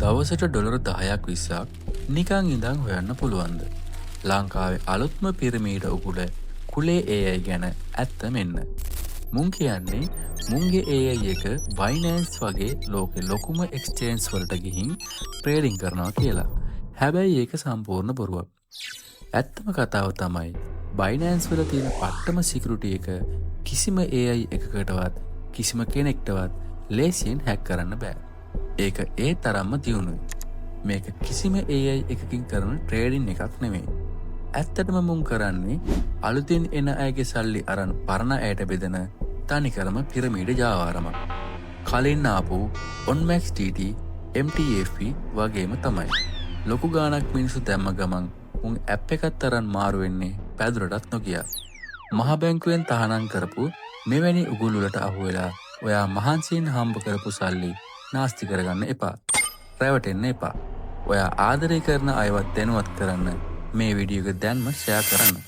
දවසට ඩොලර් 10ක් 20ක් නිකන් ඉඳන් හොයන්න පුළුවන්ද? ලංකාවේ අලුත්ම පිරමීඩ උගුල කුලේ AI ගැන ඇත්ත මෙන්න. මුන් කියන්නේ මුන්ගේ AI එක බයිනෑන්ස් වගේ ලෝකෙ ලොකුම එක්ස්චේන්ජ් වලට ගිහින් ට්‍රේඩින් කරනවා කියලා. හැබැයි ඒක සම්පූර්ණ බොරුවක්. ඇත්තම කතාව තමයි බයිනෑන්ස් වල තියෙන පට්ටම සිකියුරිටි එක කිසිම AI එකකටවත් කිසිම කෙනෙක්ටවත් ලේසියෙන් හැක් කරන්න බෑ. ඒක ඒ තරම්ම දියුණුයි. මේක කිසිම AI එකකින් කරන ට්‍රේඩින් එකක් නෙමෙයි. ඇත්තටම මුන් කරන්නේ අලුතින් එන අයගේ සල්ලි අරන් පරණ අයට බෙදන තනිකරම පිරමීඩ ජාවාරමක්. කලින් ආපු OnMax TT MTF වගේම තමයි. ලොකු ගාණක් මිනිස්සු දැම්ම ගමන් උන් ඇප් එකත් අරන් මාරු වෙන්නේ පැදුරටත් නොකිය. මහ බැංකුවෙන් තහනම් කරපු මෙවැනි උගුල් වලට අහු වෙලා ඔයා මහන්සියෙන් හම්බ කරපු සල්ලි නාස්ති කරගන්න එපා. රැවටෙන්න එපා. ඔයා ආදරය කරන අයවත් දැනුවත් කරන්න මේ වීඩියෝ එක දැන්ම ෂෙයා කරන්න.